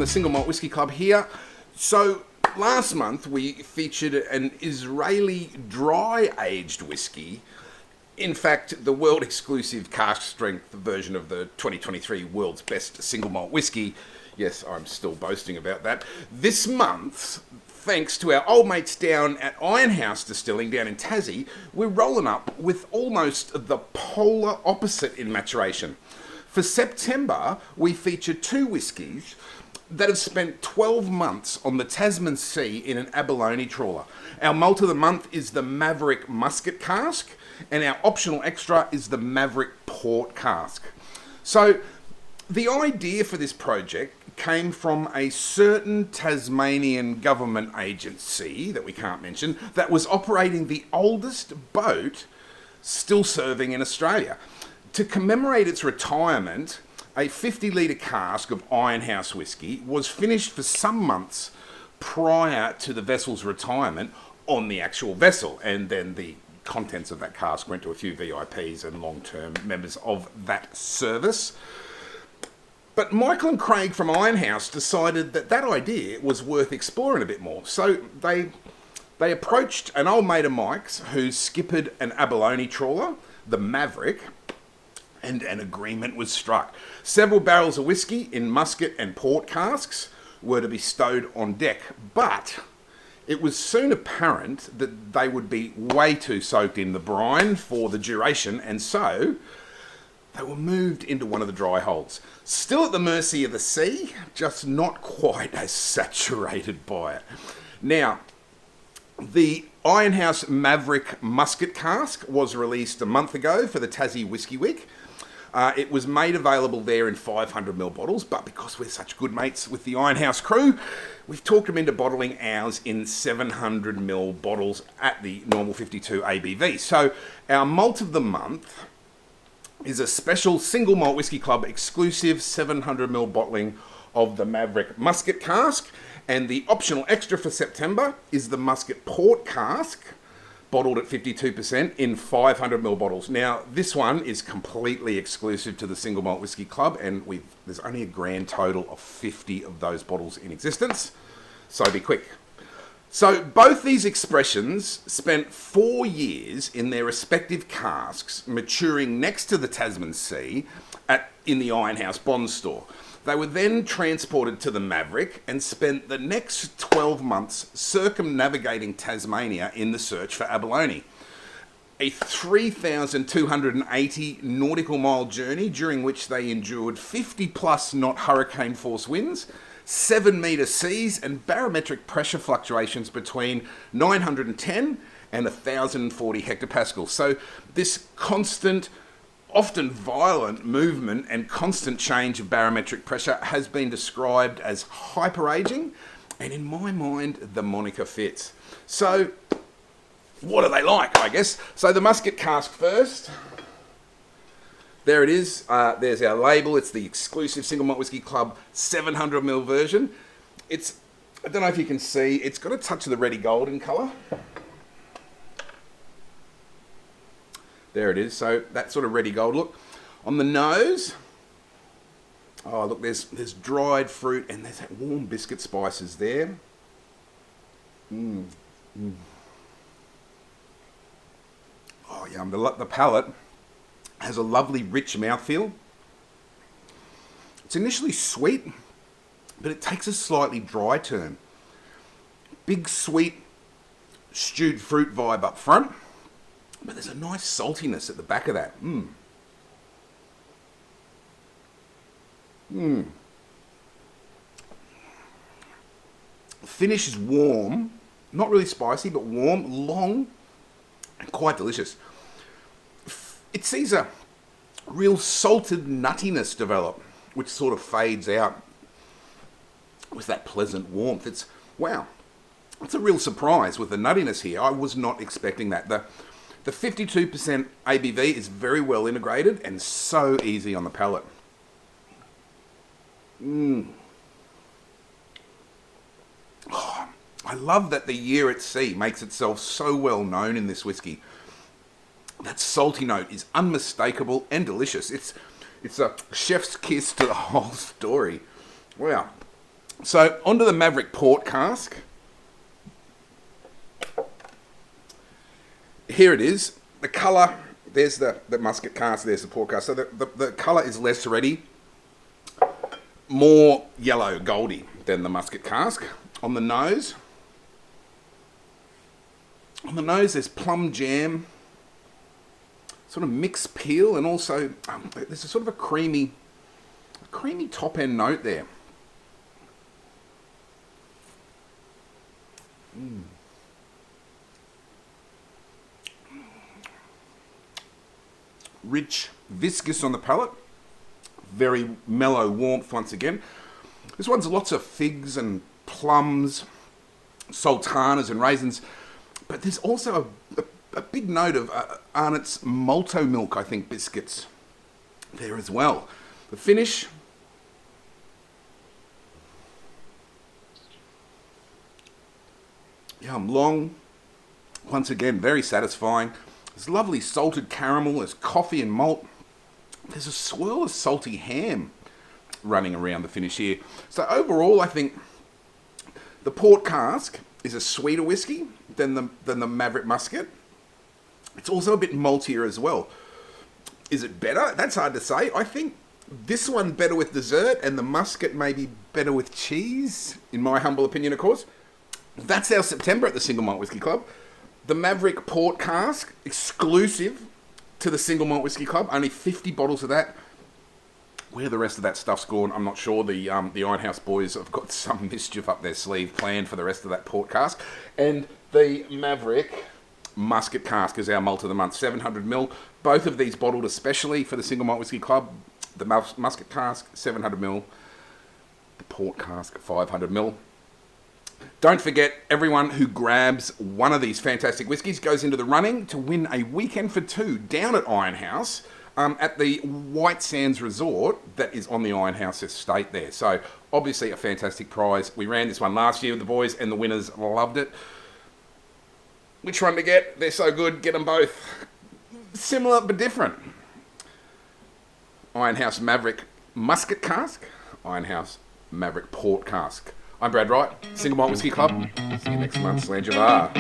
the Single Malt Whiskey Club here. So last month we featured an Israeli dry-aged whiskey. In fact, the world exclusive cask strength version of the 2023 world's best single malt whiskey. Yes, I'm still boasting about that. This month, thanks to our old mates down at IronHouse Distilling down in Tassie, we're rolling up with almost the polar opposite in maturation. For September, we feature two whiskies that have spent 12 months on the Tasman Sea in an abalone trawler. Our malt of the month is the Maverick Muscat cask, and our optional extra is the Maverick Port cask. So, the idea for this project came from a certain Tasmanian government agency that we can't mention that was operating the oldest boat still serving in Australia. To commemorate its retirement, a 50-litre cask of IronHouse whiskey was finished for some months prior to the vessel's retirement on the actual vessel, and then the contents of that cask went to a few VIPs and long-term members of that service. But Michael and Craig from IronHouse decided that that idea was worth exploring a bit more. So they approached an old mate of Mike's who skippered an abalone trawler, the Maverick, and an agreement was struck. Several barrels of whiskey in muscat and port casks were to be stowed on deck, but it was soon apparent that they would be way too soaked in the brine for the duration, and so they were moved into one of the dry holds. Still at the mercy of the sea, just not quite as saturated by it. Now, the IronHouse Maverick Muscat cask was released a month ago for the Tassie Whisky Week. It was made available there in 500ml bottles, but because we're such good mates with the IronHouse crew, we've talked them into bottling ours in 700ml bottles at the normal 52 ABV. So our malt of the month is a special Single Malt Whiskey Club exclusive 700ml bottling of the Maverick Muscat cask, and the optional extra for September is the Muscat Port cask, bottled at 52% in 500ml bottles. Now, this one is completely exclusive to the Single Malt Whiskey Club, and there's only a grand total of 50 of those bottles in existence, so be quick. So, both these expressions spent 4 years in their respective casks, maturing next to the Tasman Sea in the IronHouse Bond store. They were then transported to the Maverick and spent the next 12 months circumnavigating Tasmania in the search for abalone. A 3,280 nautical mile journey during which they endured 50 plus knot hurricane force winds, 7-metre seas and barometric pressure fluctuations between 910 and 1,040 hectopascals. So this constant, often violent movement and constant change of barometric pressure has been described as hyperaging, and in my mind, the moniker fits. So, what are they like, I guess? So the Muscat cask first. There it is. There's our label. It's the exclusive Single Malt Whiskey Club 700ml version. I don't know if you can see, it's got a touch of the reddy gold in colour. There it is, so that sort of reddy gold look. On the nose, oh look, there's dried fruit and there's that warm biscuit spices there. Oh yum, the palate has a lovely rich mouthfeel. It's initially sweet, but it takes a slightly dry turn. Big sweet stewed fruit vibe up front. But there's a nice saltiness at the back of that. Finish is warm, not really spicy, but warm, long, and quite delicious. It sees a real salted nuttiness develop, which sort of fades out with that pleasant warmth. It's a real surprise with the nuttiness here. I was not expecting that. The 52% ABV is very well integrated and so easy on the palate. Oh, I love that the year at sea makes itself so well known in this whiskey. That salty note is unmistakable and delicious. It's a chef's kiss to the whole story. Wow. So, onto the Maverick Port Cask. Here it is. The colour, there's the muscat cask, there's the port cask. So the colour is less reddy, more yellow, goldy than the muscat cask. On the nose, there's plum jam, sort of mixed peel, and also there's a sort of a creamy top end note there. Rich, viscous on the palate. Very mellow warmth once again. This one's lots of figs and plums, sultanas and raisins. But there's also a big note of Arnott's malto milk, I think, biscuits there as well. The finish. Long. Once again, very satisfying. There's lovely salted caramel, there's coffee and malt. There's a swirl of salty ham running around the finish here. So overall, I think the Port Cask is a sweeter whiskey than the Maverick Muscat. It's also a bit maltier as well. Is it better? That's hard to say. I think this one better with dessert, and the Muscat maybe better with cheese, in my humble opinion, of course. That's our September at the Single Malt Whisky Club. The Maverick Port Cask, exclusive to the Single Malt Whisky Club. Only 50 bottles of that. Where the rest of that stuff's gone, I'm not sure. The IronHouse boys have got some mischief up their sleeve planned for the rest of that Port Cask. And the Maverick Muscat Cask is our malt of the month, 700ml. Both of these bottled especially for the Single Malt Whisky Club. The Muscat Cask, 700ml. The Port Cask, 500ml. Don't forget, everyone who grabs one of these fantastic whiskies goes into the running to win a weekend for two down at IronHouse at the White Sands Resort that is on the IronHouse estate there. So, obviously a fantastic prize. We ran this one last year with the boys and the winners loved it. Which one to get? They're so good. Get them both. Similar but different. IronHouse Maverick Muscat Cask. IronHouse Maverick Port Cask. I'm Brad Wright, Single Malt Whisky Club. See you next month, Slange of R.